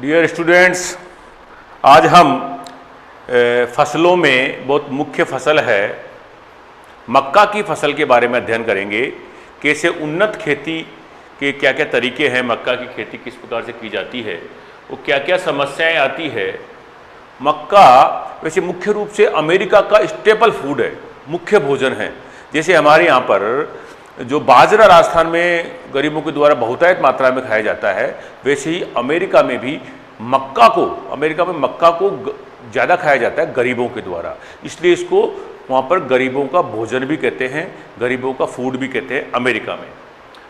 Dear students, आज हम फसलों में बहुत मुख्य फसल है मक्का की फसल के बारे में अध्ययन करेंगे। कैसे उन्नत खेती के क्या क्या तरीके हैं, मक्का की खेती किस प्रकार से की जाती है, वो क्या क्या समस्याएं आती है। मक्का वैसे मुख्य रूप से अमेरिका का स्टेपल फूड है, मुख्य भोजन है। जैसे हमारे यहाँ पर जो बाजरा राजस्थान में गरीबों के द्वारा बहुतायत मात्रा में खाया जाता है, वैसे ही अमेरिका में भी अमेरिका में मक्का को ज़्यादा खाया जाता है गरीबों के द्वारा। इसलिए इसको वहाँ पर गरीबों का भोजन भी कहते हैं, गरीबों का फूड भी कहते हैं अमेरिका में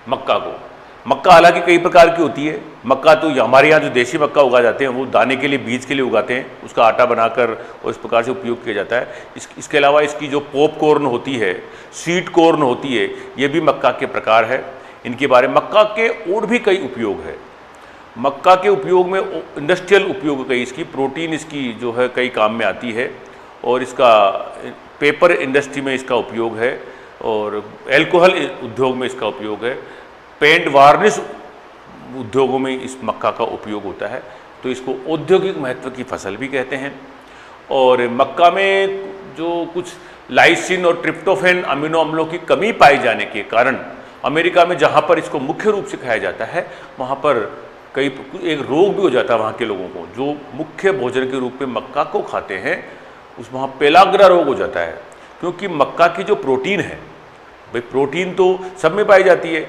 मक्का को। मक्का हालांकि कई प्रकार की होती है। मक्का तो हमारे यहाँ जो देसी मक्का उगा जाते हैं वो दाने के लिए, बीज के लिए उगाते हैं, उसका आटा बनाकर और इस प्रकार से उपयोग किया जाता है। इसके अलावा इसकी जो पॉपकॉर्न होती है, स्वीट कॉर्न होती है, ये भी मक्का के प्रकार है। इनके बारे में मक्का के और भी कई उपयोग है। मक्का के उपयोग में इंडस्ट्रियल उपयोग कई, इसकी प्रोटीन इसकी जो है कई काम में आती है, और इसका पेपर इंडस्ट्री में इसका उपयोग है, और एल्कोहल उद्योग में इसका उपयोग है, पेंट वार्निश उद्योगों में इस मक्का का उपयोग होता है। तो इसको औद्योगिक महत्व की फसल भी कहते हैं। और मक्का में जो कुछ लाइसिन और ट्रिप्टोफैन अमीनो अम्लों की कमी पाए जाने के कारण अमेरिका में जहाँ पर इसको मुख्य रूप से खाया जाता है, वहाँ पर एक रोग भी हो जाता है वहाँ के लोगों को। जो मुख्य भोजन के रूप में मक्का को खाते हैं उस वहाँ पेलाग्रा रोग हो जाता है, क्योंकि मक्का की जो प्रोटीन है, भाई प्रोटीन तो सब में पाई जाती है।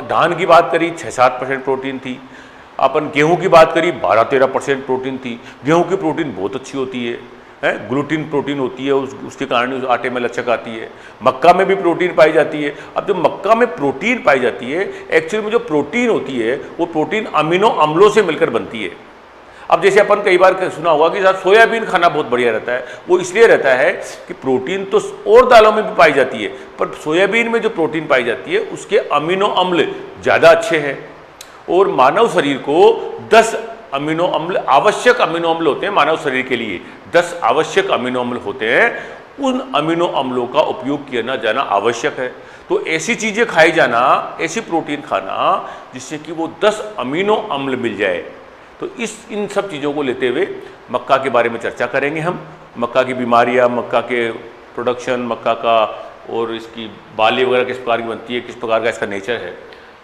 धान की बात करी 6-7% प्रोटीन थी, अपन गेहूं की बात करी 12-13% प्रोटीन थी। गेहूं की प्रोटीन बहुत अच्छी होती है, ग्लूटीन प्रोटीन होती है, उसके कारण उस आटे में लचक आती है। मक्का में भी प्रोटीन पाई जाती है। अब जो मक्का में प्रोटीन पाई जाती है, एक्चुअली में जो प्रोटीन होती है वो प्रोटीन अमीनो अम्लों से मिलकर बनती है। अब जैसे अपन कई बार सुना होगा कि साहब सोयाबीन खाना बहुत बढ़िया रहता है, वो इसलिए रहता है कि प्रोटीन तो और दालों में भी पाई जाती है, पर सोयाबीन में जो प्रोटीन पाई जाती है उसके अमीनो अम्ल ज़्यादा अच्छे हैं। और मानव शरीर को 10 अमीनो अम्ल, आवश्यक अमीनो अम्ल होते हैं मानव शरीर के लिए, 10 आवश्यक अमीनो अम्ल होते हैं। उन अमीनो अम्लों का उपयोग किया जाना आवश्यक है। तो ऐसी चीज़ें खाई जाना, ऐसी प्रोटीन खाना जिससे कि वो 10 अमीनो अम्ल मिल जाए। तो इन सब चीज़ों को लेते हुए मक्का के बारे में चर्चा करेंगे हम। मक्का की बीमारियां, मक्का के प्रोडक्शन, मक्का का और इसकी बाली वगैरह किस प्रकार की बनती है, किस प्रकार का इसका नेचर है।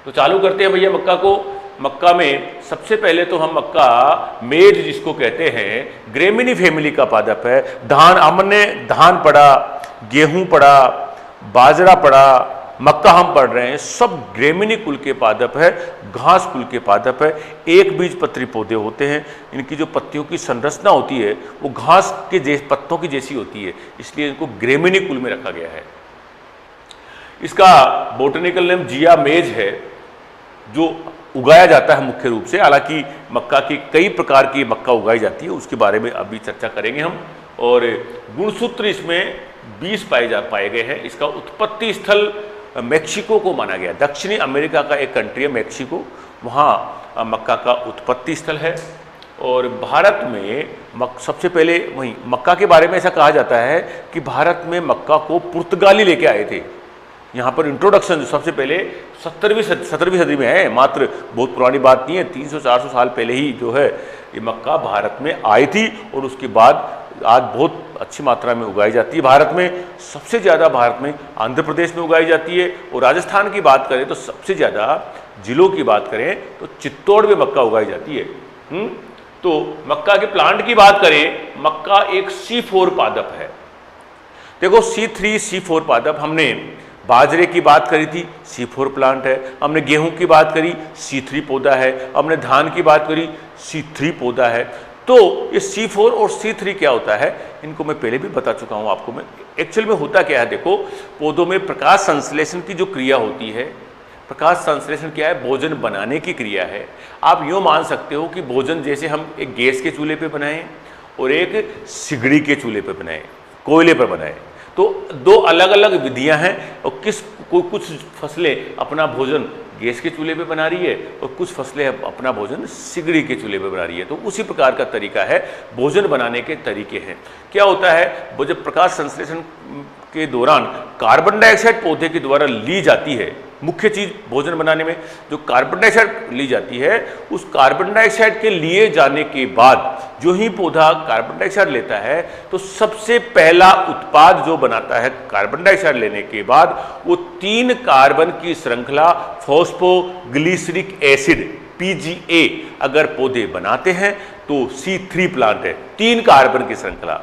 तो चालू करते हैं भैया मक्का को। मक्का में सबसे पहले तो हम मक्का मेज जिसको कहते हैं, ग्रेमिनी फैमिली का पादप है। हमने धान पढ़ा, गेहूँ पढ़ा, बाजरा पढ़ा, मक्का हम पढ़ रहे हैं, सब ग्रेमिनी कुल के पादप है, घास कुल के पादप है। एक बीज पत्री पौधे होते हैं। इनकी जो पत्तियों की संरचना होती है वो घास के पत्तों की जैसी होती है, इसलिए इनको ग्रेमिनी कुल में रखा गया है। इसका बोटनिकल नेम जिया मेज है, जो उगाया जाता है मुख्य रूप से। हालांकि मक्का की कई प्रकार की मक्का उगाई जाती है, उसके बारे में अभी चर्चा करेंगे हम। और गुणसूत्र इसमें 20 पाए गए हैं। इसका उत्पत्ति स्थल मेक्सिको को माना गया। दक्षिणी अमेरिका का एक कंट्री है मेक्सिको, वहाँ मक्का का उत्पत्ति स्थल है। और भारत में सबसे पहले वहीं मक्का के बारे में ऐसा कहा जाता है कि भारत में मक्का को पुर्तगाली लेके आए थे। यहाँ पर इंट्रोडक्शन सबसे पहले 17वीं सदी में है, मात्र बहुत पुरानी बात नहीं है। 300-400 साल पहले ही जो है ये मक्का भारत में आई थी, और उसके बाद आज बहुत अच्छी मात्रा में उगाई जाती है। भारत में सबसे ज़्यादा भारत में आंध्र प्रदेश में उगाई जाती है। और राजस्थान की बात करें तो सबसे ज़्यादा जिलों की बात करें तो चित्तौड़ में मक्का उगाई जाती है। तो मक्का के प्लांट की बात करें, मक्का एक C4 पादप है। देखो C3 C4 पादप। हमने बाजरे की बात करी थी, C4 प्लांट है। हमने गेहूं की बात करी, C3 पौधा है। हमने धान की बात करी, C3 पौधा है। तो ये C4 और C3 क्या होता है, इनको मैं पहले भी बता चुका हूं आपको। मैं एक्चुअल में होता क्या है, देखो पौधों में प्रकाश संश्लेषण की जो क्रिया होती है, प्रकाश संश्लेषण क्या है, भोजन बनाने की क्रिया है। आप यूँ मान सकते हो कि भोजन जैसे हम एक गैस के चूल्हे पे बनाएं और एक सिगड़ी के चूल्हे पे बनाएं, कोयले पर बनाएं, तो दो अलग अलग विधियां हैं। और कुछ फसलें अपना भोजन गैस के चूल्हे पे बना रही है और कुछ फसलें अपना भोजन सिगड़ी के चूल्हे पे बना रही है। तो उसी प्रकार का तरीका है, भोजन बनाने के तरीके हैं। क्या होता है, वो जब प्रकाश संश्लेषण के दौरान कार्बन डाइऑक्साइड पौधे के द्वारा ली जाती है मुख्य चीज भोजन बनाने में जो कार्बन डाइऑक्साइड ली जाती है, उस कार्बन डाइऑक्साइड के लिए जाने के बाद जो ही पौधा कार्बन डाइऑक्साइड लेता है तो सबसे पहला उत्पाद जो बनाता है कार्बन डाइऑक्साइड लेने के बाद, वो 3 कार्बन की श्रृंखला फॉस्फोग्लिसरिक एसिड PGA अगर पौधे बनाते हैं तो C3 प्लांट है, 3 कार्बन की श्रृंखला।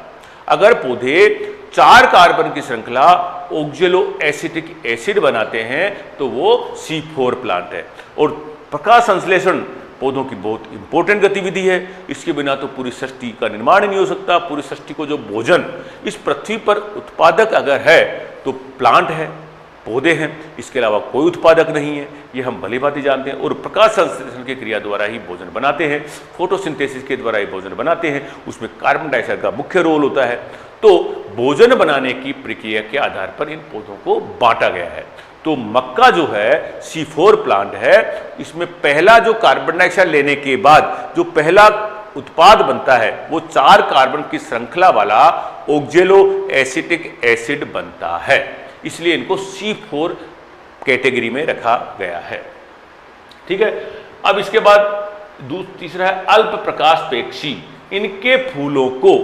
अगर पौधे 4 कार्बन की श्रृंखला ऑक्जेलो एसिटिक एसिड बनाते हैं तो वो C4 प्लांट है। और प्रकाश संश्लेषण पौधों की बहुत इंपॉर्टेंट गतिविधि है, इसके बिना तो पूरी सृष्टि का निर्माण नहीं हो सकता। पूरी सृष्टि को जो भोजन इस पृथ्वी पर उत्पादक अगर है तो प्लांट है, पौधे हैं, इसके अलावा कोई उत्पादक नहीं है, ये हम भली भांति जानते हैं। और प्रकाश संश्लेषण की क्रिया द्वारा ही भोजन बनाते हैं, फोटोसिंथेसिस के द्वारा ही भोजन बनाते हैं, उसमें कार्बन डाइऑक्साइड का मुख्य रोल होता है। तो भोजन बनाने की प्रक्रिया के आधार पर इन पौधों को बांटा गया है। तो मक्का जो है C4 प्लांट है, इसमें पहला जो कार्बन डाइऑक्साइड लेने के बाद जो पहला उत्पाद बनता है वो 4 कार्बन की श्रृंखला वाला ऑक्जेलो एसिटिक एसिड बनता है, इसलिए इनको C4 कैटेगरी में रखा गया है। ठीक है। अब इसके बाद तीसरा है अल्प प्रकाशपेक्षी। इनके फूलों को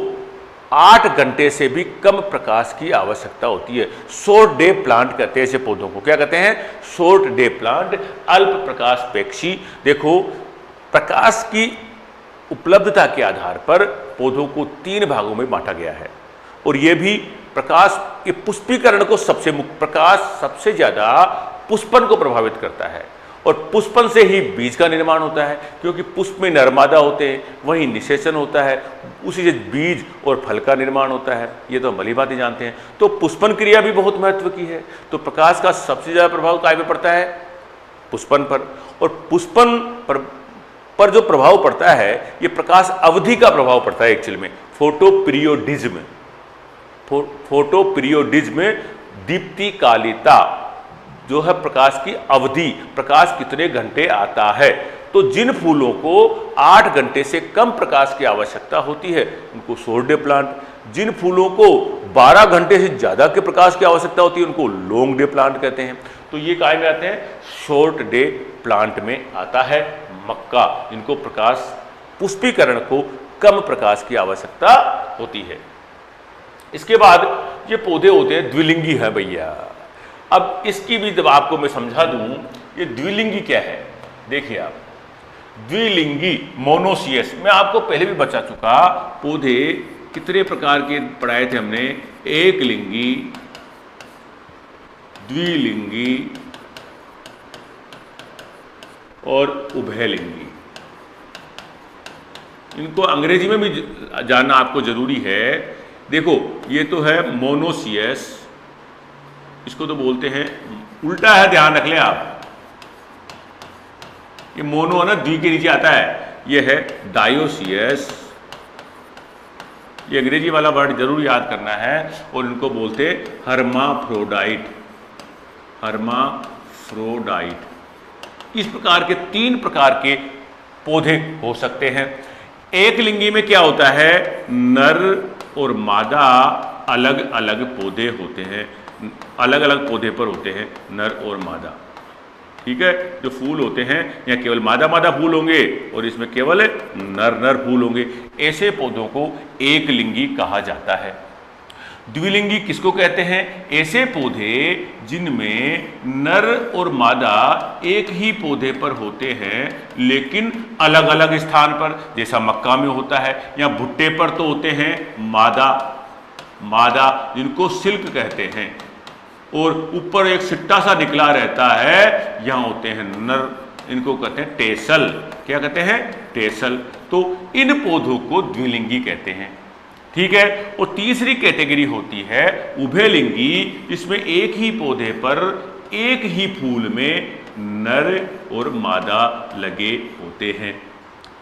8 घंटे से भी कम प्रकाश की आवश्यकता होती है। शॉर्ट डे प्लांट कहते हैं ऐसे पौधों को, क्या कहते हैं? शॉर्ट डे प्लांट, अल्प प्रकाशपेक्षी। देखो, प्रकाश की उपलब्धता के आधार पर पौधों को 3 भागों में बांटा गया है। और यह भी प्रकाश, ये पुष्पीकरण को सबसे मुख्य, प्रकाश सबसे ज्यादा पुष्पन को प्रभावित करता है और पुष्पन से ही बीज का निर्माण होता है, क्योंकि पुष्प में नरमादा होते हैं, वहीं निषेचन होता है, उसी से बीज और फल का निर्माण होता है। ये तो हम भली भांति जानते हैं। तो पुष्पन क्रिया भी बहुत महत्व की है। तो प्रकाश का सबसे ज्यादा प्रभाव काय पे पड़ता है? पुष्पन पर। और पुष्पन पर जो प्रभाव पड़ता है, ये प्रकाश अवधि का प्रभाव पड़ता है एक्चुअल में, फोटोपीरियोडिज्म। फोटोपीरियोडिज्म दीप्तिकालिता जो है प्रकाश की अवधि, प्रकाश कितने घंटे आता है। तो जिन फूलों को 8 घंटे से कम प्रकाश की आवश्यकता होती है उनको शॉर्ट डे प्लांट, जिन फूलों को 12 घंटे से ज्यादा के प्रकाश की आवश्यकता होती है उनको लॉन्ग डे प्लांट कहते हैं। तो ये काय में आते हैं? शॉर्ट डे प्लांट में आता है मक्का। इनको प्रकाश, पुष्पीकरण को कम प्रकाश की आवश्यकता होती है। इसके बाद ये पौधे होते हैं द्विलिंगी है भैया। अब इसकी भी जब आपको मैं समझा दूं, ये द्विलिंगी क्या है। देखिए आप, द्विलिंगी मोनोसियस, मैं आपको पहले भी बता चुका, पौधे कितने प्रकार के पढ़ाए थे हमने, एक लिंगी, द्विलिंगी और उभयलिंगी। इनको अंग्रेजी में भी जानना आपको जरूरी है। देखो, ये तो है मोनोसियस, इसको तो बोलते हैं, उल्टा है, ध्यान रख लें आप। ये मोनो है ना, द्वि के नीचे आता है, ये है डायोसियस। ये अंग्रेजी वाला वर्ड जरूर याद करना है। और इनको बोलते हर्माफ्रोडाइट, हर्माफ्रोडाइट। इस प्रकार के 3 प्रकार के पौधे हो सकते हैं। एक लिंगी में क्या होता है? नर और मादा अलग अलग पौधे होते हैं, अलग अलग पौधे पर होते हैं नर और मादा। ठीक है। जो फूल होते हैं यहाँ केवल मादा मादा फूल होंगे और इसमें केवल नर नर फूल होंगे। ऐसे पौधों को एक लिंगी कहा जाता है। द्विलिंगी किसको कहते हैं? ऐसे पौधे जिनमें नर और मादा एक ही पौधे पर होते हैं लेकिन अलग अलग स्थान पर, जैसा मक्का में होता है, या भुट्टे पर तो होते हैं मादा जिनको सिल्क कहते हैं, और ऊपर एक सिट्टा सा निकला रहता है, यहाँ होते हैं नर, इनको कहते हैं टेसल। क्या कहते हैं? टेसल। तो इन पौधों को द्विलिंगी कहते हैं। ठीक है। और तीसरी कैटेगरी होती है उभयलिंगी, जिसमें एक ही पौधे पर एक ही फूल में नर और मादा लगे होते हैं।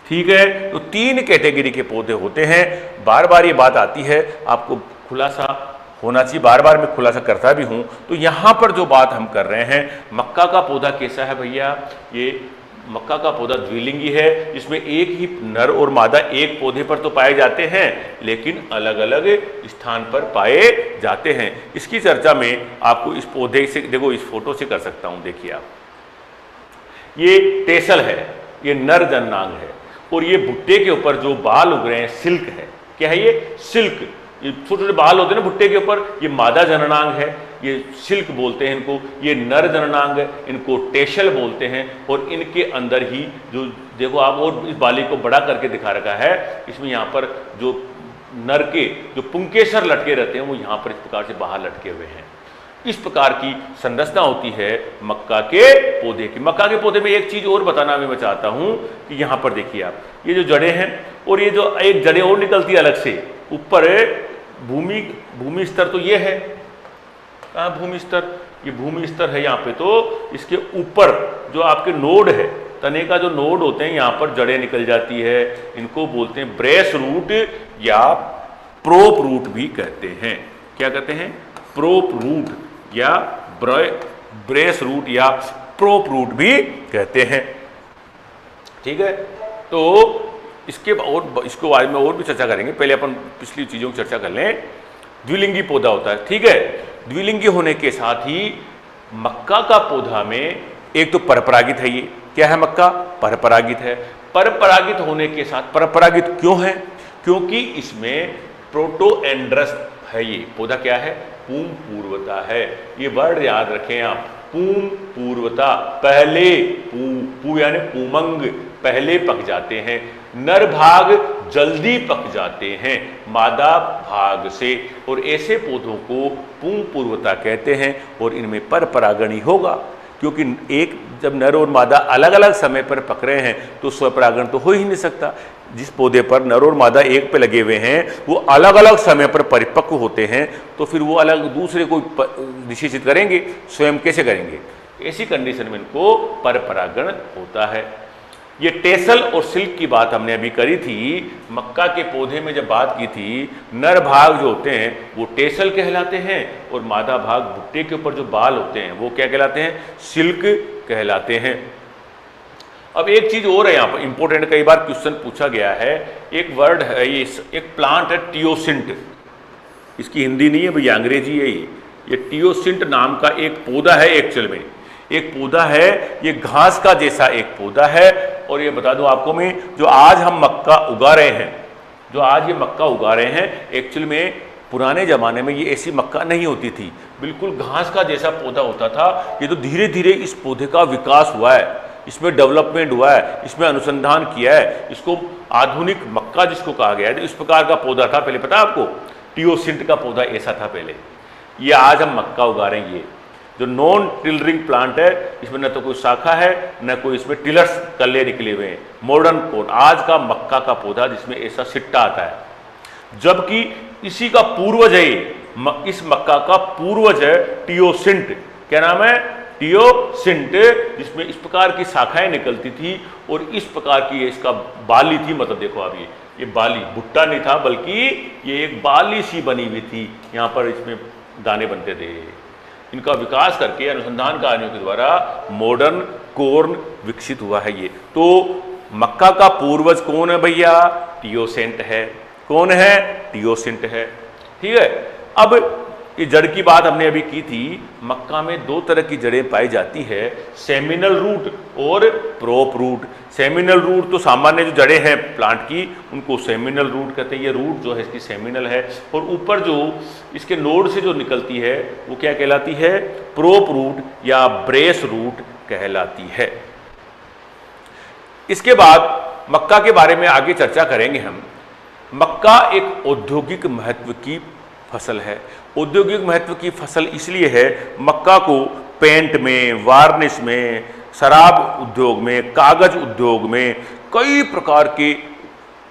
ठीक है। तो 3 कैटेगरी के पौधे होते हैं। बार बार ये बात आती है, आपको खुलासा होना चाहिए, बार बार मैं खुलासा करता भी हूं। तो यहां पर जो बात हम कर रहे हैं, मक्का का पौधा कैसा है भैया? ये मक्का का पौधा द्विलिंगी है, जिसमें एक ही नर और मादा एक पौधे पर तो पाए जाते हैं, लेकिन अलग अलग स्थान पर पाए जाते हैं। इसकी चर्चा में आपको इस पौधे से, देखो इस फोटो से कर सकता हूं। देखिए आप, ये टेसल है, ये नर जननांग है, और ये भुट्टे के ऊपर जो बाल उग रहे हैं सिल्क है। क्या है ये? सिल्क। ये छोटे छोटे बाल होते हैं ना भुट्टे के ऊपर, ये मादा जननांग है, ये सिल्क बोलते हैं इनको। ये नर जननांग है, इनको टेशल बोलते हैं। और इनके अंदर ही जो देखो आप, और इस बाली को बड़ा करके दिखा रखा है, इसमें यहाँ पर जो नर के जो पुंकेसर लटके रहते हैं वो यहाँ पर इस प्रकार से बाहर लटके हुए हैं। इस प्रकार की संरचना होती है मक्का के पौधे की। मक्का के पौधे में एक चीज और बताना मैं चाहता हूं कि यहाँ पर देखिए आप, ये जो जड़ें हैं और ये जो एक जड़ें और निकलती है अलग से ऊपर, भूमि स्तर तो ये है, कहाँ भूमि स्तर? ये भूमि स्तर है यहाँ पे। तो इसके ऊपर जो आपके नोड है, तने का जो नोड होते हैं, यहाँ पर जड़ें निकल जाती है। इनको बोलते हैं ब्रेस रूट या प्रोप रूट भी कहते हैं। क्या कहते हैं? प्रोप रूट या ब्रेस रूट या प्रोप रूट भी कहते हैं। ठीक है, तो इसके और इसको बारे में और भी चर्चा करेंगे। पहले अपन पिछली चीजों की चर्चा कर लें। द्विलिंगी पौधा होता है, ठीक है। द्विलिंगी होने के साथ ही मक्का का पौधा में एक तो परपरागित है। ये क्या है? मक्का परपरागित है। परपरागित होने के साथ, परपरागित क्यों है? क्योंकि इसमें प्रोटोएंड्रस है। ये पौधा क्या है? पूम पूर्वता है। ये वर्ड याद रखें आप, पूम पूर्वता। पहले पू यानी पूमंग, पहले पक जाते हैं। नर भाग जल्दी पक जाते हैं मादा भाग से, और ऐसे पौधों को पूम पूर्वता कहते हैं। और इनमें परपरागण ही होगा, क्योंकि एक जब नर और मादा अलग अलग समय पर पक रहे हैं तो स्वपरागण तो हो ही नहीं सकता। जिस पौधे पर नर और मादा एक पे लगे हुए हैं वो अलग अलग समय पर परिपक्व होते हैं, तो फिर वो अलग दूसरे को निषेचित करेंगे, स्वयं कैसे करेंगे? ऐसी कंडीशन में इनको परपरागण होता है। ये टेसल और सिल्क की बात हमने अभी करी थी। मक्का के पौधे में जब बात की थी, नर भाग जो होते हैं वो टेसल कहलाते हैं, और मादा भाग भुट्टे के ऊपर जो बाल होते हैं वो क्या कहलाते हैं? सिल्क कहलाते हैं। अब एक चीज और है यहाँ पर इंपॉर्टेंट, कई बार क्वेश्चन पूछा गया है। एक वर्ड है, ये एक प्लांट है टियोसिंट। इसकी हिंदी नहीं है भैया, अंग्रेजी है ये टियोसिंट नाम का एक पौधा है। एक्चुअल में एक पौधा है, ये घास का जैसा एक पौधा है। और ये बता दूं आपको मैं, जो आज हम मक्का उगा रहे हैं, जो आज ये मक्का उगा रहे हैं, एक्चुअल में पुराने ज़माने में ये ऐसी मक्का नहीं होती थी, बिल्कुल घास का जैसा पौधा होता था। ये तो धीरे धीरे इस पौधे का विकास हुआ है, इसमें डेवलपमेंट हुआ है, इसमें अनुसंधान किया है। इसको आधुनिक मक्का जिसको कहा गया है, इस प्रकार का पौधा था पहले। पता है आपको? टियोसिंट का पौधा ऐसा था पहले। ये आज हम मक्का उगा रहे हैं, ये जो नॉन टिलरिंग प्लांट है, इसमें न तो कोई शाखा है न कोई इसमें टिलर्स कल्ले निकले हुए हैं। मॉडर्न कोड आज का मक्का का पौधा जिसमें ऐसा सिट्टा आता है, जबकि इसी का पूर्वज है, इस मक्का का पूर्वज है टियोसिंट। क्या नाम है? टियोसिंट, जिसमें इस प्रकार की शाखाएं निकलती थी और इस प्रकार की इसका बाली थी। मतलब देखो आप, ये बाली, भुट्टा नहीं था बल्कि ये एक बाली सी बनी हुई थी, यहाँ पर इसमें दाने बनते थे। इनका विकास करके अनुसंधान कार्यों के द्वारा मॉडर्न कॉर्न विकसित हुआ है ये। तो मक्का का पूर्वज कौन है भैया? टियोसिंट है। कौन है? टियोसिंट है। ठीक है। अब ये जड़ की बात हमने अभी की थी। मक्का में दो तरह की जड़ें पाई जाती है, सेमिनल रूट और प्रोप रूट। सेमिनल रूट तो सामान्य जो जड़ें हैं प्लांट की, उनको सेमिनल रूट कहते हैं। ये रूट जो है इसकी सेमिनल है, और ऊपर जो इसके नोड से जो निकलती है वो क्या कहलाती है? प्रोप रूट या ब्रेस रूट कहलाती है। इसके बाद मक्का के बारे में आगे चर्चा करेंगे हम। मक्का एक औद्योगिक महत्व की फसल है। औद्योगिक महत्व की फसल इसलिए है, मक्का को पेंट में, वार्निश में, शराब उद्योग में, कागज उद्योग में, कई प्रकार के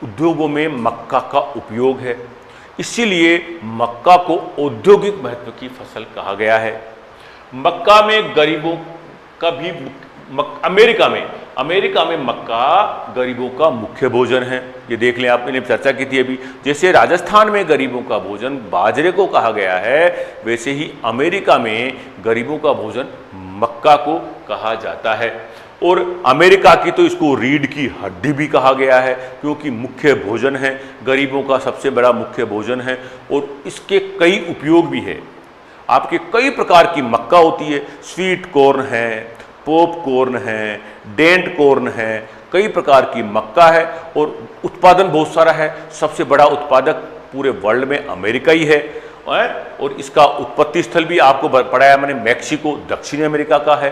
उद्योगों में मक्का का उपयोग है। इसीलिए मक्का को औद्योगिक महत्व की फसल कहा गया है। मक्का में गरीबों का भी, अमेरिका में मक्का गरीबों का मुख्य भोजन है। ये देख लें, आपने चर्चा की थी अभी। जैसे राजस्थान में गरीबों का भोजन बाजरे को कहा गया है, वैसे ही अमेरिका में गरीबों का भोजन मक्का को कहा जाता है। और अमेरिका की तो इसको रीढ़ की हड्डी भी कहा गया है, क्योंकि मुख्य भोजन है, गरीबों का सबसे बड़ा मुख्य भोजन है और इसके कई उपयोग भी है। आपके कई प्रकार की मक्का होती है, स्वीट कॉर्न है, पॉपकॉर्न है, डेंट कॉर्न है, कई प्रकार की मक्का है और उत्पादन बहुत सारा है। सबसे बड़ा उत्पादक पूरे वर्ल्ड में अमेरिका ही है और इसका उत्पत्ति स्थल भी आपको पढ़ाया मैंने, मैक्सिको दक्षिणी अमेरिका का है,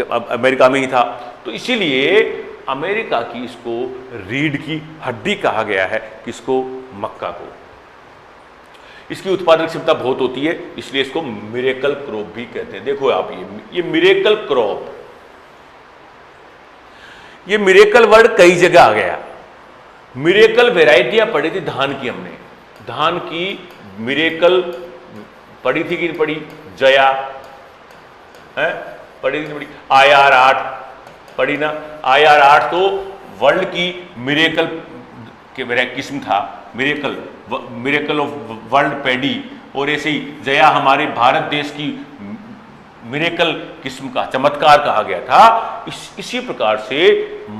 अमेरिका में ही था। तो इसीलिए अमेरिका की इसको रीढ़ की हड्डी कहा गया है, किसको, मक्का को। इसकी उत्पादन क्षमता बहुत होती है, इसलिए इसको मिरेकल क्रॉप भी कहते हैं। देखो आप ये मिरेकल क्रॉप, ये मिरेकल वर्ड कई जगह आ गया। मिरेकल वेराइटियां पढ़ी थी धान की, हमने धान की मिरेकल पढ़ी थी कि नहीं पढ़ी, जया है पढ़ी थी, नहीं पढ़ी, IR8 पढ़ी ना। IR8 तो वर्ल्ड की मिरेकल के किस्म था, मिरेकल ऑफ वर्ल्ड पैडी, और ऐसे ही जया हमारे भारत देश की मिरेकल किस्म का चमत्कार कहा गया था। इसी प्रकार से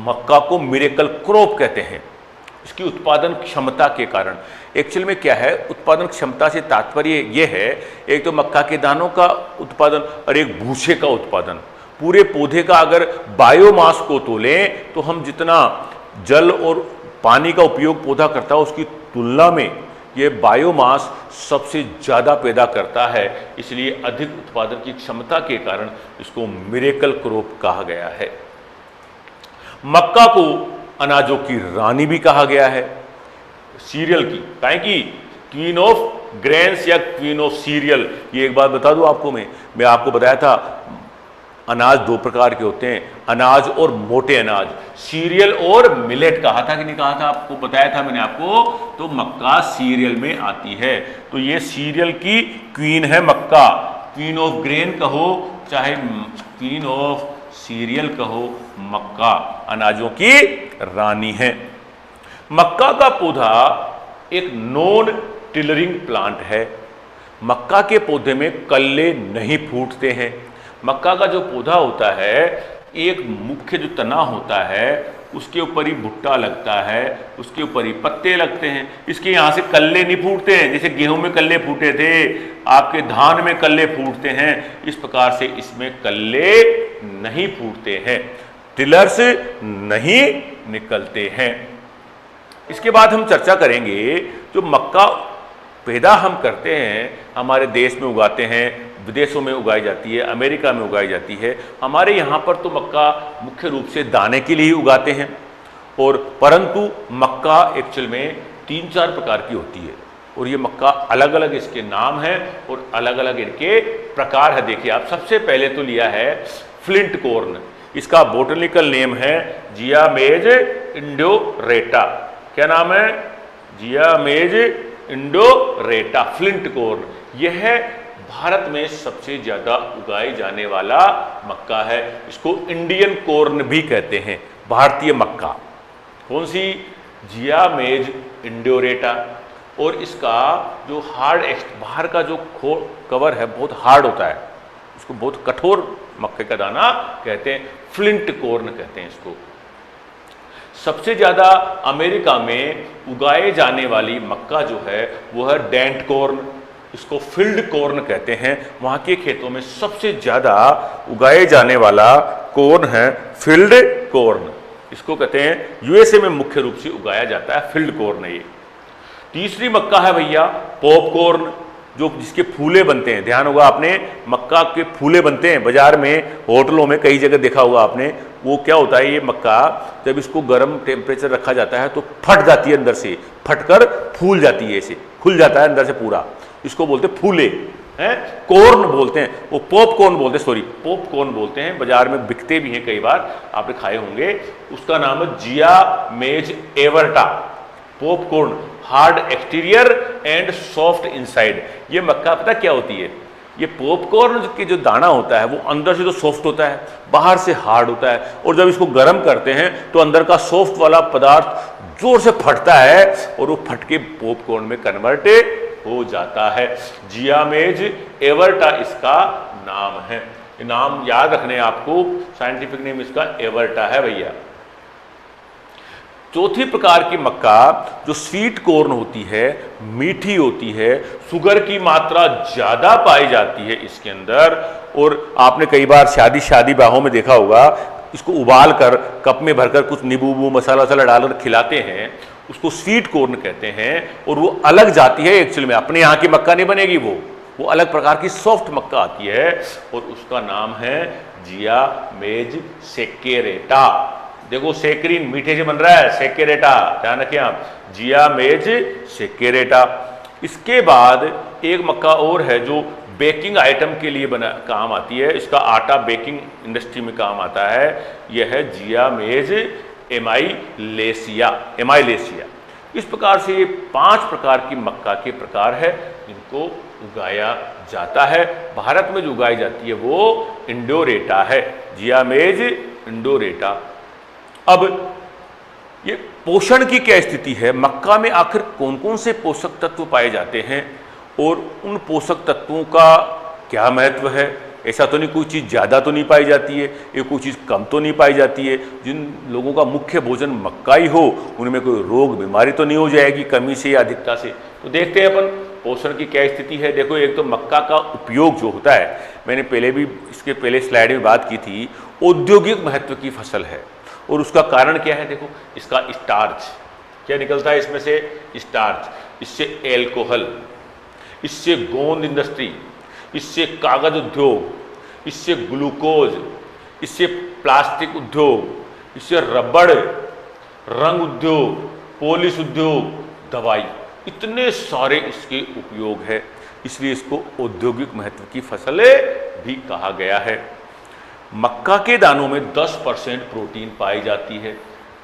मक्का को मिरेकल क्रॉप कहते हैं, इसकी उत्पादन क्षमता के कारण। एक्चुअल में क्या है, उत्पादन क्षमता से तात्पर्य यह है, एक तो मक्का के दानों का उत्पादन और एक भूसे का उत्पादन। पूरे पौधे का अगर बायोमास को तोलें तो हम जितना जल और पानी का उपयोग पौधा करता है उसकी तुलना में ये बायोमास सबसे ज़्यादा पैदा करता है, इसलिए अधिक उत्पादन की क्षमता के कारण इसको मिरेकल क्रॉप कहा गया है। मक्का को अनाजों की रानी भी कहा गया है, सीरियल की, काहे की क्वीन ऑफ ग्रेन्स या क्वीन ऑफ सीरियल। ये एक बात बता दूं आपको, मैं आपको बताया था अनाज दो प्रकार के होते हैं, अनाज और मोटे अनाज, सीरियल और मिलेट कहा था कि नहीं कहा था, आपको बताया था मैंने आपको। तो मक्का सीरियल में आती है, तो ये सीरियल की क्वीन है मक्का। क्वीन ऑफ ग्रेन कहो चाहे क्वीन ऑफ सीरियल कहो, मक्का अनाजों की रानी है। मक्का का पौधा एक नॉन टिलरिंग प्लांट है। मक्का के पौधे में कल्ले नहीं फूटते हैं। मक्का का जो पौधा होता है, एक मुख्य जो तना होता है उसके ऊपर ही भुट्टा लगता है, उसके ऊपर ही पत्ते लगते हैं, इसके यहाँ से कल्ले नहीं फूटते हैं। जैसे गेहूं में कल्ले फूटे थे, आपके धान में कल्ले फूटते हैं, इस प्रकार से इसमें कल्ले नहीं फूटते हैं, टिलर्स नहीं निकलते हैं। इसके बाद हम चर्चा करेंगे जो मक्का पैदा हम करते हैं, हमारे देश में उगाते हैं, विदेशों में उगाई जाती है, अमेरिका में उगाई जाती है। हमारे यहाँ पर तो मक्का मुख्य रूप से दाने के लिए ही उगाते हैं, और परंतु मक्का एक्चुअल में 3-4 प्रकार की होती है, और ये मक्का अलग अलग इसके नाम हैं और अलग अलग इनके प्रकार है। देखिए आप, सबसे पहले तो लिया है फ्लिंट कॉर्न, इसका बोटनिकल नेम है जियामेज इंडोरेटा। क्या नाम है? जियामेज इंडोरेटा, फ्लिंट कॉर्न। यह है भारत में सबसे ज्यादा उगाए जाने वाला मक्का है। इसको इंडियन कॉर्न भी कहते हैं, भारतीय मक्का। कौन सी? जियामेज इंडोरेटा। और इसका जो हार्ड बाहर का जो कवर है बहुत हार्ड होता है, इसको बहुत कठोर मक्के का दाना कहते हैं, फ्लिंट कॉर्न कहते हैं इसको। सबसे ज्यादा अमेरिका में उगाए जाने वाली मक्का जो है वो है डेंट कॉर्न, इसको फील्ड कॉर्न कहते हैं। वहां के खेतों में सबसे ज्यादा उगाए जाने वाला कॉर्न है फील्ड कॉर्न, इसको कहते हैं। यूएसए में मुख्य रूप से उगाया जाता है फील्ड कॉर्न। ये तीसरी मक्का है भैया पॉपकॉर्न, जो जिसके फूले बनते हैं। ध्यान होगा आपने, मक्का के फूले बनते हैं बाजार में, होटलों में कई जगह देखा होगा आपने। वो क्या होता है, ये मक्का जब इसको गर्म टेम्परेचर रखा जाता है तो फट जाती है अंदर से, फटकर फूल जाती है, ऐसे खुल जाता है अंदर से पूरा, इसको बोलते हैं फूले हैं, कॉर्न बोलते हैं। वो पॉपकॉर्न बोलते हैं, सॉरी पॉपकॉर्न बोलते हैं, बाजार में बिकते भी हैं, कई बार आपने खाए होंगे। उसका नाम है Zea mays everta popcorn, hard exterior and soft inside. ये मक्का पता क्या होती है, ये पॉपकॉर्न के जो दाना होता है वो अंदर से तो सॉफ्ट होता है, बाहर से हार्ड होता है, और जब इसको गर्म करते हैं तो अंदर का सॉफ्ट वाला पदार्थ जोर से फटता है और वो फट के पॉपकॉर्न में कन्वर्ट हो जाता है। जियामेज एवर्टा इसका नाम है। नाम याद रखने आपको, साइंटिफिक नेम इसका एवर्टा है भैया। चौथी प्रकार की मक्का जो स्वीट कॉर्न होती है, मीठी होती है, शुगर की मात्रा ज्यादा पाई जाती है इसके अंदर, और आपने कई बार शादी ब्याहों में देखा होगा, इसको उबाल कर कप में भरकर कुछ नींबू मसाला वसाला डालकर खिलाते हैं, उसको स्वीट कॉर्न कहते हैं। और वो अलग जाती है एक्चुअल में, अपने यहाँ की मक्का नहीं बनेगी, वो अलग प्रकार की सॉफ्ट मक्का आती है, और उसका नाम है जिया मेज सेकेरेटा। देखो सेक्रीन मीठे से बन रहा है, सेकेरेटा ध्यान रखिए आप, जिया मेज सेकेरेटा। इसके बाद एक मक्का और है जो बेकिंग आइटम के लिए बना काम आती है, इसका आटा बेकिंग इंडस्ट्री में काम आता है, यह है जिया मेज एमाइलेसिया। इस प्रकार से ये 5 प्रकार की मक्का के प्रकार है, इनको उगाया जाता है। भारत में जो उगाई जाती है वो इंडोरेटा है, जिया मेज इंडोरेटा। अब ये पोषण की क्या स्थिति है, मक्का में आखिर कौन कौन से पोषक तत्व पाए जाते हैं और उन पोषक तत्वों का क्या महत्व है। ऐसा तो नहीं कोई चीज़ ज़्यादा तो नहीं पाई जाती है, ये कोई चीज़ कम तो नहीं पाई जाती है। जिन लोगों का मुख्य भोजन मक्का ही हो उनमें कोई रोग बीमारी तो नहीं हो जाएगी कमी से या अधिकता से। तो देखते हैं अपन पोषण की क्या स्थिति है। देखो एक तो मक्का का उपयोग जो होता है, मैंने पहले भी इसके पहले स्लाइड में बात की थी, औद्योगिक महत्व की फसल है। और उसका कारण क्या है, देखो इसका स्टार्च क्या निकलता है इसमें से, स्टार्च, इससे एल्कोहल, इससे गोंद इंडस्ट्री, इससे कागज उद्योग, इससे ग्लूकोज, इससे प्लास्टिक उद्योग, इससे रबड़, रंग उद्योग, पॉलिश उद्योग, दवाई, इतने सारे इसके उपयोग है, इसलिए इसको औद्योगिक महत्व की फसल भी कहा गया है। मक्का के दानों में 10% प्रोटीन पाई जाती है,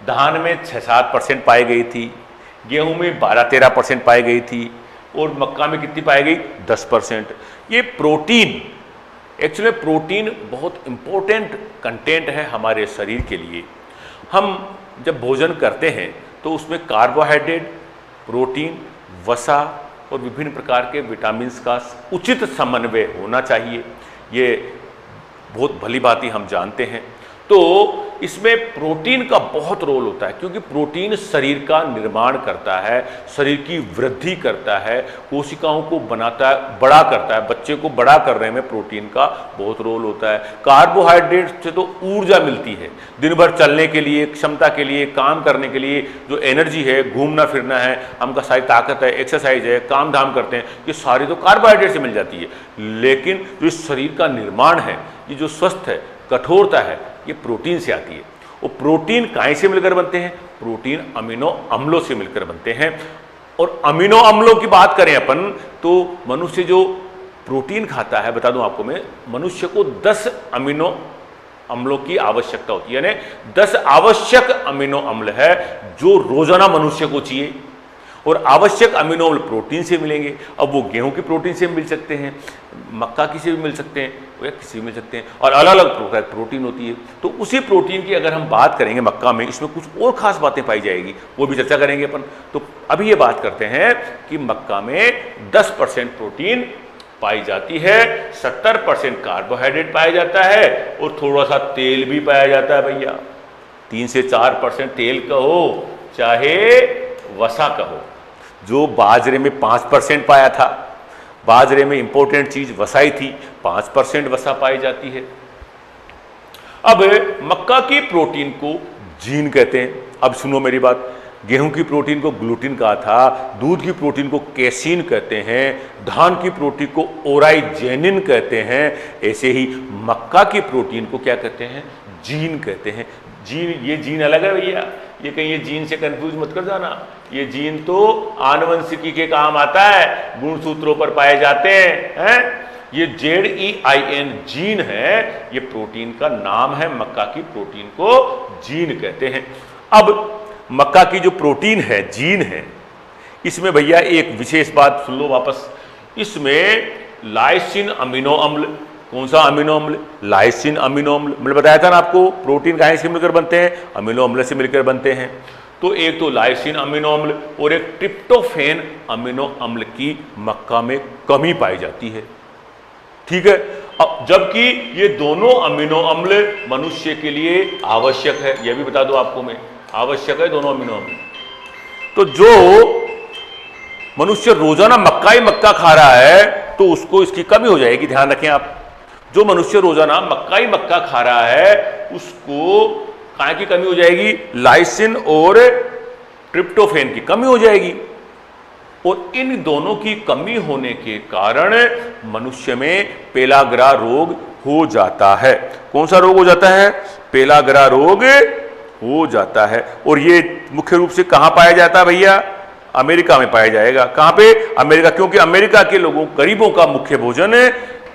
धान में 6-7% पाई गई थी, गेहूं में 12-13% पाई गई थी, और मक्का में कितनी पाई गई 10%। ये प्रोटीन एक्चुअली प्रोटीन बहुत इंपॉर्टेंट कंटेंट है हमारे शरीर के लिए। हम जब भोजन करते हैं तो उसमें कार्बोहाइड्रेट, प्रोटीन, वसा और विभिन्न प्रकार के विटामिन्स का उचित समन्वय होना चाहिए, ये बहुत भली भांति हम जानते हैं। तो इसमें प्रोटीन का बहुत रोल होता है, क्योंकि प्रोटीन शरीर का निर्माण करता है, शरीर की वृद्धि करता है, कोशिकाओं को बनाता है, बड़ा करता है, बच्चे को बड़ा करने में प्रोटीन का बहुत रोल होता है। कार्बोहाइड्रेट से तो ऊर्जा मिलती है, दिन भर चलने के लिए, क्षमता के लिए, काम करने के लिए जो एनर्जी है, घूमना फिरना है, हमका सारी ताकत है, एक्सरसाइज है, काम धाम करते हैं, ये सारी तो कार्बोहाइड्रेट से मिल जाती है। लेकिन जो इस शरीर का निर्माण है, ये जो स्वस्थ है, कठोरता है, ये प्रोटीन से आती है। और प्रोटीन काहे से मिलकर बनते हैं, प्रोटीन अमीनो अम्लों से मिलकर बनते हैं। और अमीनो अम्लों की बात करें अपन तो मनुष्य जो प्रोटीन खाता है, बता दूं आपको मैं, मनुष्य को 10 अमीनो अम्लों की आवश्यकता होती है, यानी 10 आवश्यक अमीनो अम्ल है जो रोजाना मनुष्य को चाहिए। और आवश्यक अमीनो अम्ल प्रोटीन से मिलेंगे। अब वो गेहूं की प्रोटीन से मिल सकते हैं, मक्का की से भी मिल सकते हैं, या किसी मिल सकते हैं, और अलग अलग प्रकार की प्रोटीन होती है। तो उसी प्रोटीन की अगर हम बात करेंगे मक्का में, इसमें कुछ और खास बातें पाई जाएगी, वो भी चर्चा करेंगे अपन। तो अभी ये बात करते हैं कि मक्का में 10% प्रोटीन पाई जाती है, 70% कार्बोहाइड्रेट पाया जाता है, और थोड़ा सा तेल भी पाया जाता है भैया। 3 से 4% तेल कहो चाहे वसा कहो। जो बाजरे में 5% पाया था, बाजरे में इंपॉर्टेंट चीज वसा ही थी, 5% वसा पाई जाती है। अब मक्का की प्रोटीन को जीन कहते हैं। अब सुनो मेरी बात, गेहूं की प्रोटीन को ग्लूटिन कहा था, दूध की प्रोटीन को कैसीन कहते हैं, धान की प्रोटीन को ओराइजेनिन कहते हैं, ऐसे ही मक्का की प्रोटीन को क्या कहते हैं, जीन कहते हैं। जीन, ये जीन अलग है भैया, ये कहीं ये जीन से कंफ्यूज मत कर जाना। ये जीन तो आनुवंशिकी के काम आता है, गुणसूत्रों पर पाए जाते हैं। ये ZEIN जीन है, ये प्रोटीन का नाम है, मक्का की प्रोटीन को जीन कहते हैं। अब मक्का की जो प्रोटीन है, जीन है, इसमें भैया एक विशेष बात सुन लो वापस, इसमें लाइसिन अमीनो अम्ल, कौन सा अमीनो अम्ल, लाइसिन अमीनो अम्ल, मैंने बताया था ना आपको, प्रोटीन कहाँ से मिलकर बनते हैं, अमीनो अम्ल से मिलकर बनते हैं। तो एक तो लाइसिन अमीनो अम्ल और एक ट्रिप्टोफैन अमीनो अम्ल की मक्का में कमी पाई जाती है। ठीक है। जबकि ये दोनों अमीनो अम्ल मनुष्य के लिए आवश्यक है, यह भी बता दो आपको मैं, आवश्यक है दोनों अमीनो अम्ल। तो जो मनुष्य रोजाना मक्का ही मक्का खा रहा है तो उसको इसकी कमी हो जाएगी, ध्यान रखें आप। जो मनुष्य रोजाना मक्का ही मक्का खा रहा है उसको काय की कमी हो जाएगी, लाइसिन और ट्रिप्टोफैन की कमी हो जाएगी। और इन दोनों की कमी होने के कारण मनुष्य में पेलाग्रा रोग हो जाता है। कौन सा रोग हो जाता है? पेलाग्रा रोग हो जाता है। और ये मुख्य रूप से कहां पाया जाता है भैया? अमेरिका में पाया जाएगा। कहां पे? अमेरिका, क्योंकि अमेरिका के लोगों गरीबों का मुख्य भोजन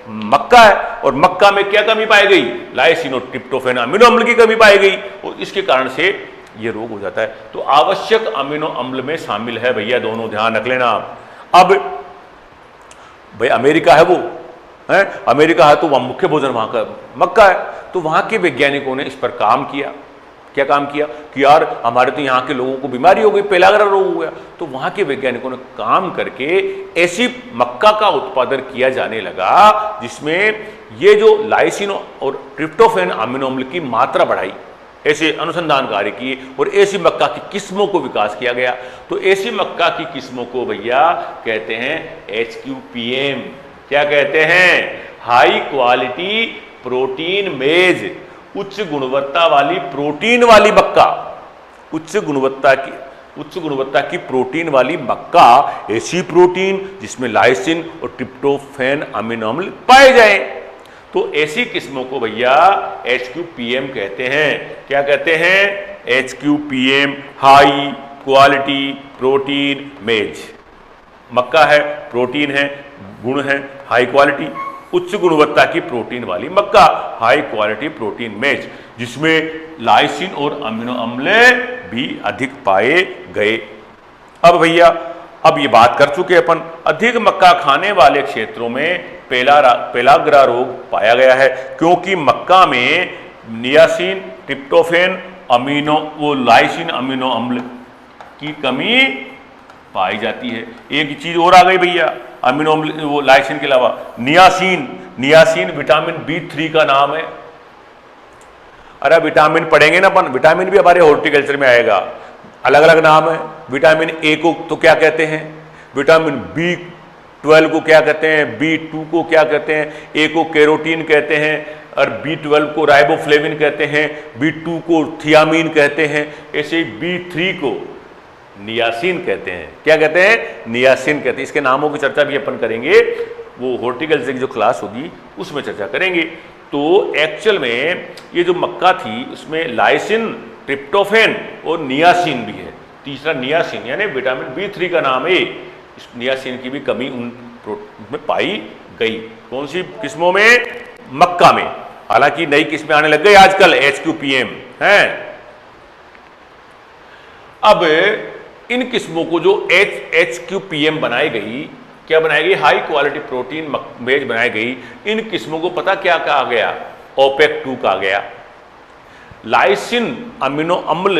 मक्का है। और मक्का में क्या कमी पाई गई? लाइसिन और ट्रिप्टोफैन अमीनो अम्ल की कमी पाई गई और इसके कारण से यह रोग हो जाता है। तो आवश्यक अमीनो अम्ल में शामिल है भैया दोनों, ध्यान रख लेना आप। अब भाई अमेरिका है वो है, अमेरिका है तो वहां मुख्य भोजन वहां का मक्का है। तो वहां के वैज्ञानिकों ने इस पर काम किया। क्या काम किया कि यार हमारे तो यहाँ के लोगों को बीमारी हो गई, पेलाग्रा रोग हो गया। तो वहाँ के वैज्ञानिकों ने काम करके ऐसी मक्का का उत्पादन किया जाने लगा जिसमें ये जो लाइसिन और ट्रिप्टोफैन अमीनो अम्ल की मात्रा बढ़ाई। ऐसे अनुसंधान कार्य किए और ऐसी मक्का की किस्मों को विकास किया गया। तो ऐसी मक्का की किस्मों को भैया कहते हैं HQPM। क्या कहते हैं? हाई क्वालिटी प्रोटीन मेज, उच्च गुणवत्ता वाली प्रोटीन वाली मक्का, उच्च गुणवत्ता की प्रोटीन वाली मक्का, ऐसी प्रोटीन जिसमें लाइसिन और ट्रिप्टोफैन अमीनो अम्ल पाए जाएं। तो ऐसी किस्मों को भैया HQPM कहते हैं। क्या कहते हैं? HQPM, हाई क्वालिटी प्रोटीन मेज। मक्का है, प्रोटीन है, गुण है, हाई क्वालिटी, उच्च गुणवत्ता की प्रोटीन वाली मक्का, हाई क्वालिटी प्रोटीन मेज, जिसमें लाइसिन और अमीनो अम्ल भी अधिक पाए गए। अब भैया अब ये बात कर चुके अपन, अधिक मक्का खाने वाले क्षेत्रों में पेलाग्रा रोग पाया गया है क्योंकि मक्का में नियासिन, ट्रिप्टोफैन, लाइसिन अमीनो अम्ल की कमी पाई जाती है। एक चीज और आ गई भैया अमीनो अम्ल, वो लाइसिन के अलावा नियासिन विटामिन B3 का नाम है। अरे विटामिन पढ़ेंगे ना अपन, विटामिन भी हमारे हॉर्टिकल्चर में आएगा, अलग अलग नाम है। विटामिन ए को तो क्या कहते हैं? विटामिन B12 को क्या कहते हैं? B2 को क्या कहते हैं? ए को कैरोटीन कहते हैं और B12 को राइबोफ्लेविन कहते हैं, B2 को थियामीन कहते हैं, ऐसे B3 को नियासिन कहते हैं। क्या कहते हैं? नियासिन कहते हैं। इसके नामों की चर्चा भी अपन करेंगे, वो हॉर्टिकल्चर की जो क्लास होगी उसमें चर्चा करेंगे। तो एक्चुअल में ये जो मक्का थी उसमें लाइसिन, ट्रिप्टोफैन और नियासिन भी है। तीसरा नियासिन यानी विटामिन B3 का नाम है। इस नियासिन की भी कमी उनमें पाई गई। कौन सी किस्मों में? मक्का में। हालांकि नई किस्में आने लग गई आजकल, HQPM है। अब इन किस्मों को जो HQPM बनाई गई, क्या बनाई गई? हाई क्वालिटी प्रोटीन मेज बनाई गई। इन किस्मों को पता क्या कहा गया? OPEC2 कहा गया। लाइसिन अमीनो अम्ल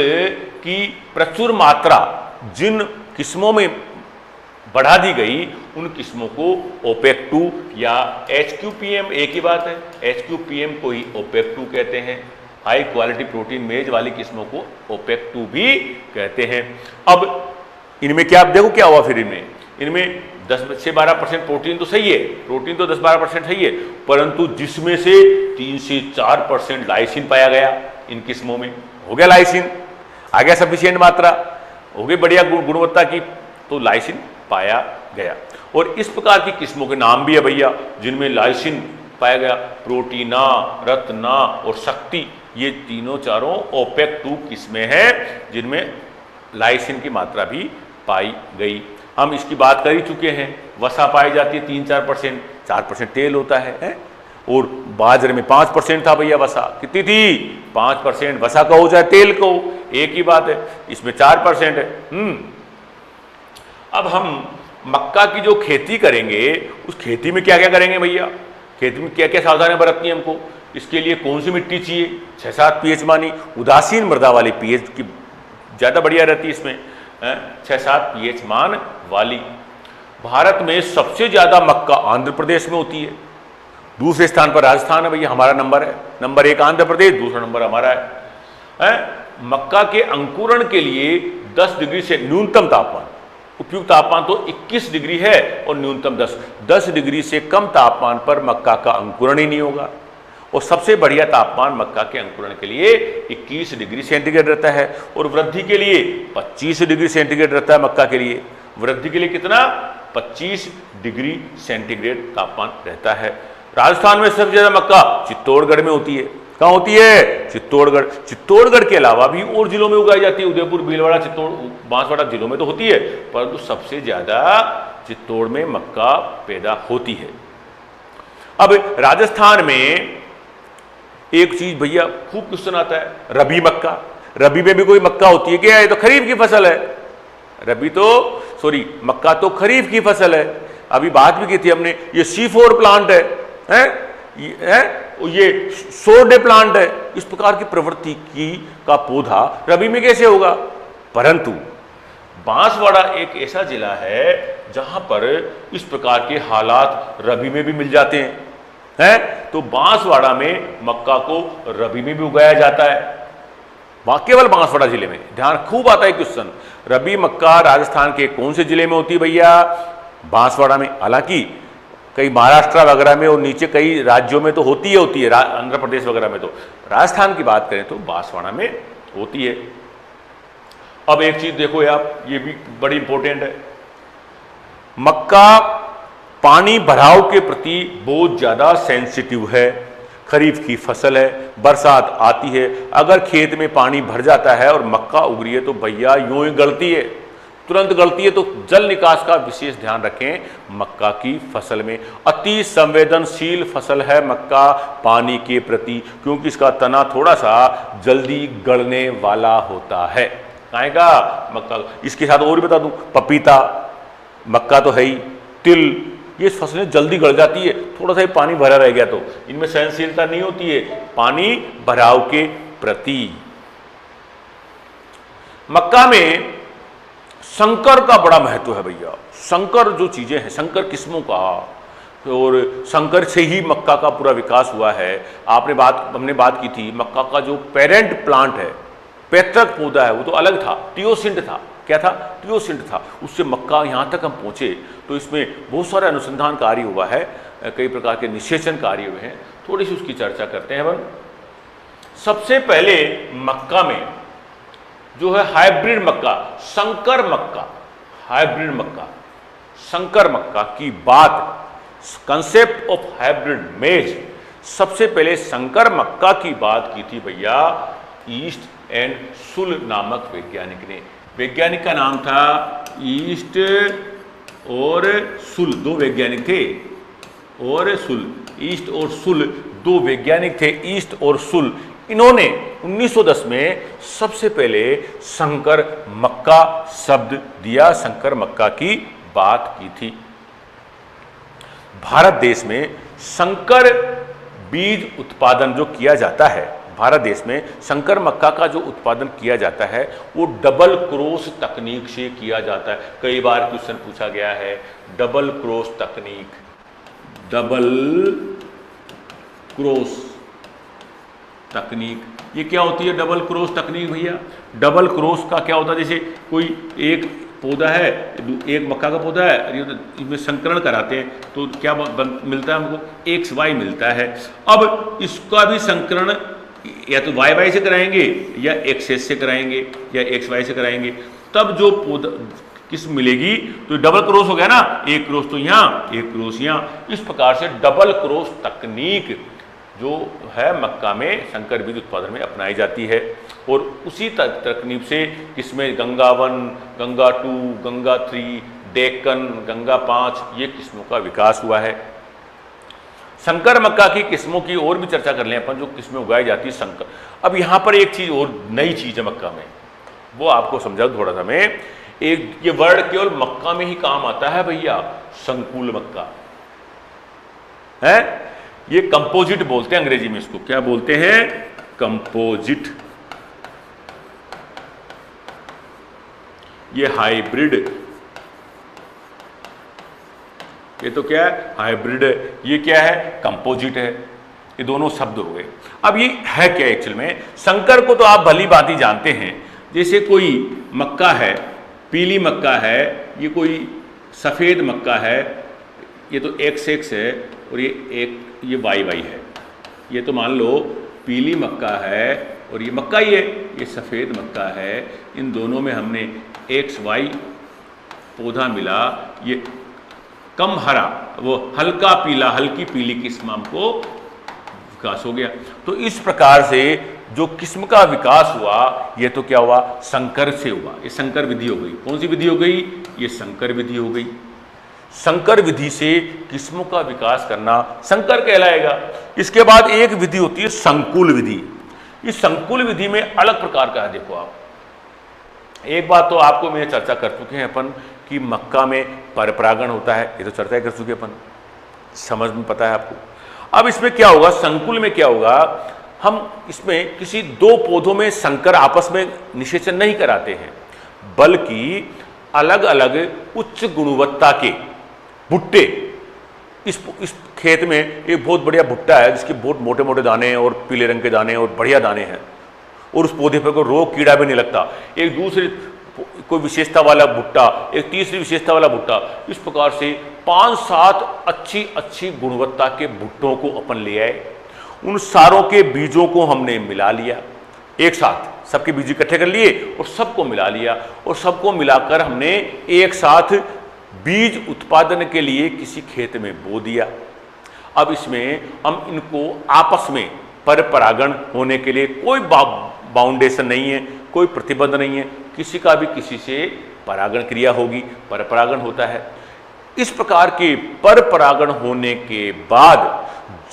की प्रचुर मात्रा जिन किस्मों में बढ़ा दी गई उन किस्मों को OPEC2 या HQPM, एक ही बात है, HQPM को ही OPEC2 कहते हैं। हाई क्वालिटी प्रोटीन मेज वाली किस्मों को OPEC2 भी कहते हैं। अब इनमें क्या, देखो क्या हुआ फिर इनमें 10 से 12% प्रोटीन तो सही है, प्रोटीन तो 10-12% सही है, परंतु जिसमें से 3 से 4% लाइसिन पाया गया। इन किस्मों में हो गया लाइसिन, आ गया सफिशिएंट मात्रा, हो गई बढ़िया गुणवत्ता की, तो लाइसिन पाया गया। और इस प्रकार की किस्मों के नाम भी है भैया जिनमें लाइसिन पाया गया। प्रोटीना, रत्ना और शक्ति, ये तीनों चारों OPEC2 किस्में हैं जिनमें लाइसिन की मात्रा भी पाई गई। हम इसकी बात कर ही चुके हैं। वसा पाई जाती है 3-4%, 4% तेल होता है। और बाजरे में 5% था भैया वसा। कितनी थी? 5%। वसा कहो चाहे तेल कहो, एक ही बात है। इसमें 4% है। अब हम मक्का की जो खेती करेंगे उस खेती में क्या क्या करेंगे भैया? खेती में क्या क्या सावधानियां बरतनी है हमको? इसके लिए कौन सी मिट्टी चाहिए? 6-7 pH मानी, उदासीन मृदा वाली pH की ज़्यादा बढ़िया रहती है इसमें, 6-7 pH मान वाली। भारत में सबसे ज़्यादा मक्का आंध्र प्रदेश में होती है दूसरे स्थान पर राजस्थान है भैया, हमारा नंबर है, नंबर 1 आंध्र प्रदेश, दूसरा नंबर हमारा है? मक्का के अंकुरण के लिए 10 डिग्री से न्यूनतम तापमान, उपयुक्त तापमान तो 21 डिग्री है और न्यूनतम 10 डिग्री से कम तापमान पर मक्का का अंकुरण ही नहीं होगा। और सबसे बढ़िया तापमान मक्का के अंकुरण के लिए 21 डिग्री सेंटीग्रेड रहता है और वृद्धि के लिए 25 डिग्री सेंटीग्रेड रहता है। मक्का के लिए वृद्धि के लिए कितना? 25 डिग्री सेंटीग्रेड तापमान रहता है। राजस्थान में सबसे ज्यादा मक्का चित्तौड़गढ़ में होती है। कहाँ होती है? चित्तौड़गढ़। चित्तौड़गढ़ के अलावा भी और जिलों में उगाई जाती है, उदयपुर, भीलवाड़ा, चित्तौड़, बांसवाड़ा जिलों में तो होती है, परंतु सबसे ज्यादा चित्तौड़ में मक्का पैदा होती है। अब राजस्थान में एक चीज भैया खूब क्वेश्चन आता है, रबी मक्का। रबी में भी कोई मक्का होती है क्या? ये तो खरीफ की फसल है। मक्का तो खरीफ की फसल है। अभी बात भी की थी हमने, ये C4 प्लांट ये सोडे प्लांट है। इस प्रकार की प्रवृत्ति का पौधा रबी में कैसे होगा? परंतु बांसवाड़ा एक ऐसा जिला है जहां पर इस प्रकार के हालात रबी में भी मिल जाते हैं, तो बांसवाड़ा में मक्का को रबी में भी उगाया जाता है। केवल बांसवाड़ा जिले में। ध्यान खूब आता है क्वेश्चन, रबी मक्का राजस्थान के कौन से जिले में होती है भैया? बांसवाड़ा में। हालांकि कई महाराष्ट्र वगैरह में और नीचे कई राज्यों में तो होती है आंध्र प्रदेश वगैरह में, तो राजस्थान की बात करें तो बांसवाड़ा में होती है। अब एक चीज देखो आप, ये भी बड़ी इंपॉर्टेंट है, मक्का पानी भराव के प्रति बहुत ज्यादा सेंसिटिव है। खरीफ की फसल है, बरसात आती है, अगर खेत में पानी भर जाता है और मक्का उग रही है तो भैया यूं ही गलती है, तुरंत गलती है। तो जल निकास का विशेष ध्यान रखें। मक्का की फसल में अति संवेदनशील फसल है मक्का पानी के प्रति, क्योंकि इसका तना थोड़ा सा जल्दी गलने वाला होता है। काहे का? मक्का। इसके साथ और भी बता दूं, पपीता, मक्का तो है ही, तिल, ये फसलें जल्दी गल जाती है, थोड़ा सा ही पानी भरा रह गया तो इनमें सहनशीलता नहीं होती है पानी भराव के प्रति। मक्का में संकर का बड़ा महत्व है भैया। संकर जो चीजें हैं, संकर किस्मों का, और संकर से ही मक्का का पूरा विकास हुआ है। हमने बात की थी, मक्का का जो पेरेंट प्लांट है, पैतृक पौधा है, वो तो अलग था, टियोसिंट था। क्या था? टियोसिंट था। उससे मक्का यहाँ तक हम पहुँचे तो इसमें बहुत सारा अनुसंधान कार्य हुआ है, कई प्रकार के निषेचन कार्य हुए हैं, थोड़ी सी उसकी चर्चा करते हैं। सबसे पहले मक्का में जो है हाइब्रिड मक्का, संकर मक्का, हाइब्रिड मक्का, संकर मक्का की बात, कंसेप्ट ऑफ हाइब्रिड मेज, सबसे पहले संकर मक्का की बात की थी भैया ईस्ट एंड सुल नामक वैज्ञानिक ने। वैज्ञानिक का नाम था ईस्ट और सुल, दो वैज्ञानिक थे, और सुल, ईस्ट और सुल, दो वैज्ञानिक थे, ईस्ट और सुल। इन्होंने 1910 में सबसे पहले संकर मक्का शब्द दिया, संकर मक्का की बात की थी। भारत देश में संकर बीज उत्पादन जो किया जाता है, भारत देश में संकर मक्का का जो उत्पादन किया जाता है वो डबल क्रॉस तकनीक से किया जाता है। कई बार क्वेश्चन पूछा गया है, डबल क्रॉस तकनीक, डबल क्रॉस तकनीक, ये क्या होती है डबल क्रॉस तकनीक भैया? डबल क्रॉस का क्या होता है? जैसे कोई एक पौधा है, एक मक्का का पौधा है, इसमें संकरण कराते हैं तो क्या मिलता है हमको? XY मिलता है। अब इसका भी संकरण या तो YY से कराएंगे या XS से कराएंगे या XY से कराएंगे, तब जो पौधा किस्म मिलेगी तो डबल क्रॉस हो गया ना, एक क्रॉस तो यहाँ, एक क्रॉस यहाँ। इस प्रकार से डबल क्रॉस तकनीक जो है मक्का में संकर बीज उत्पादन में अपनाई जाती है। और उसी तकनीक से किस्में गंगा 1, गंगा 2, गंगा 3, डेक्कन, गंगा 5, ये किस्मों का विकास हुआ है। संकर मक्का की किस्मों की और भी चर्चा कर लें अपन, जो किस्में उगाई जाती है संकर। अब यहाँ पर एक चीज और नई चीज है मक्का में, वो आपको समझाऊं थोड़ा सा मैं। एक ये वर्ड केवल मक्का में ही काम आता है भैया, संकुल मक्का है। ये कंपोजिट बोलते हैं अंग्रेजी में, इसको क्या बोलते हैं? कंपोजिट। ये हाइब्रिड ये तो क्या है, हाइब्रिड है। ये क्या है, कंपोजिट है। ये दोनों शब्द हो गए। अब ये है क्या एक्चुअल में? संकर को तो आप भली भांति जानते हैं। जैसे कोई मक्का है, पीली मक्का है, ये कोई सफ़ेद मक्का है, ये तो XX है और ये YY है। ये तो मान लो पीली मक्का है और ये मक्का ही है, ये सफ़ेद मक्का है। इन दोनों में हमने XY पौधा मिला, ये कम हरा, वो हल्का पीला, हल्की पीली किस्म हमको विकास हो गया। तो इस प्रकार से जो किस्म का विकास हुआ, ये तो क्या हुआ, संकर से हुआ। ये संकर विधि हो गई। कौन सी विधि हो गई? ये संकर विधि हो गई। संकर विधि से किस्मों का विकास करना संकर कहलाएगा। इसके बाद एक विधि होती है संकुल विधि। इस संकुल विधि में अलग प्रकार का है। देखो आप, एक बात तो आपको मैं चर्चा कर चुके हैं अपन कि मक्का में परपरागण होता है, ये तो चर्चा कर चुके अपन, समझ में पता है आपको। अब इसमें क्या होगा, संकुल में क्या होगा, हम इसमें किसी दो पौधों में संकर आपस में निषेचन नहीं कराते हैं, बल्कि अलग अलग उच्च गुणवत्ता के भुट्टे, इस खेत में एक बहुत बढ़िया भुट्टा है जिसके बहुत मोटे मोटे दाने हैं और पीले रंग के दाने हैं और बढ़िया दाने हैं, और उस पौधे पर कोई रोग कीड़ा भी नहीं लगता। एक दूसरे कोई विशेषता वाला भुट्टा, एक तीसरी विशेषता वाला भुट्टा, इस प्रकार से 5-7 अच्छी गुणवत्ता के भुट्टों को अपन ले आए। उन सारों के बीजों को हमने मिला लिया एक साथ, सबके बीज इकट्ठे कर लिए और सबको मिला लिया, और सबको मिलाकर हमने एक साथ बीज उत्पादन के लिए किसी खेत में बो दिया। अब इसमें हम इनको आपस में परपरागण होने के लिए कोई बाउंडेशन नहीं है, कोई प्रतिबंध नहीं है, किसी का भी किसी से परागण क्रिया होगी, परपरागण होता है। इस प्रकार के परपरागण होने के बाद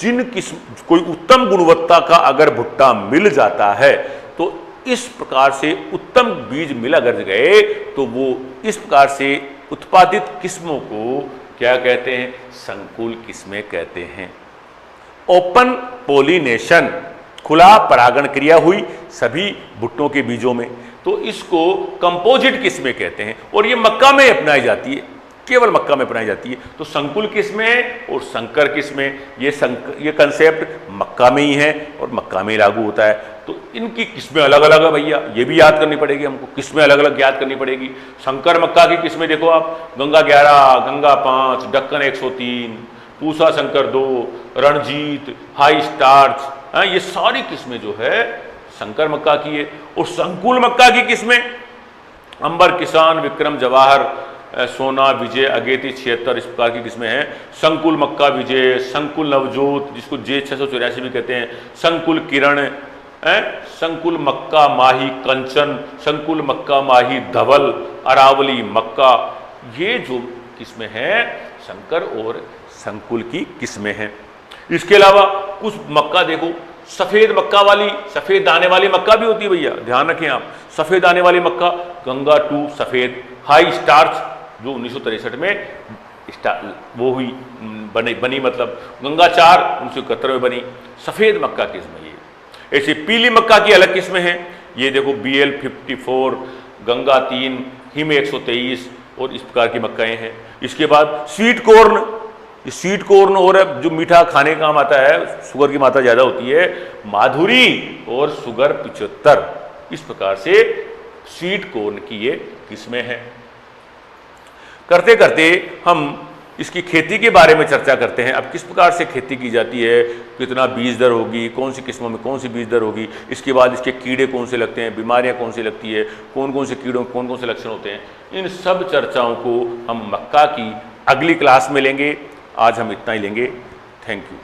जिन किस्म कोई उत्तम गुणवत्ता का अगर भुट्टा मिल जाता है, तो इस प्रकार से उत्तम बीज मिल अगर गए, तो वो इस प्रकार से उत्पादित किस्मों को क्या कहते हैं, संकुल किस्में कहते हैं। ओपन पोलिनेशन, खुला परागण क्रिया हुई सभी भुट्टों के बीजों में, तो इसको कंपोजिट किस्में कहते हैं, और ये मक्का में अपनाई जाती है, केवल मक्का में अपनाई जाती है। तो संकुल किस्में और संकर किस्में, ये कंसेप्ट मक्का में ही है और मक्का में ही लागू होता है। तो इनकी किस्में अलग अलग है भैया, ये भी याद करनी पड़ेगी हमको, किस्में अलग अलग याद करनी पड़ेगी। संकर मक्का की किस्में देखो आप, गंगा 11, गंगा 5, दक्कन 103, पूसा संकर 2, रणजीत, हाई स्टार्च, ये सारी किस्में जो है संकर मक्का की है। और संकुल मक्का की किस्में अंबर, किसान, विक्रम, जवाहर, सोना, विजय, अगेती, 76 इस प्रकार की किस्में हैं। संकुल मक्का विजय, संकुल नवजोत जिसको J684 भी कहते हैं, संकुल किरण, संकुल मक्का माही कंचन, संकुल मक्का माही धवल, अरावली मक्का, ये जो किस्में हैं संकर और संकुल की किस्में हैं। इसके अलावा कुछ मक्का देखो, सफेद मक्का वाली, सफेद दाने वाली मक्का भी होती है भैया, ध्यान रखें आप। सफेद दाने वाली मक्का गंगा 2 सफेद, हाई स्टार्च जो 1963 में वो हुई बनी मतलब गंगा 4 1971 में बनी, सफेद मक्का किस्म ये। ऐसे पीली मक्का की अलग किस्में हैं, ये देखो BL 54, गंगा 3, हिम 123 और इस प्रकार की मक्काएं हैं। इसके बाद स्वीट कॉर्न, स्वीट कॉर्न और जो मीठा खाने का काम आता है, शुगर की मात्रा ज़्यादा होती है, माधुरी और शुगर 75, इस प्रकार से स्वीट कॉर्न की ये किस्में हैं। करते करते हम इसकी खेती के बारे में चर्चा करते हैं। अब किस प्रकार से खेती की जाती है, कितना बीज दर होगी, कौन सी किस्मों में कौन सी बीज दर होगी, इसके बाद इसके कीड़े कौन से लगते हैं, बीमारियां कौन सी लगती है, कौन कौन से कीड़ों कौन कौन से लक्षण होते हैं, इन सब चर्चाओं को हम मक्का की अगली क्लास में लेंगे। आज हम इतना ही लेंगे। Thank you.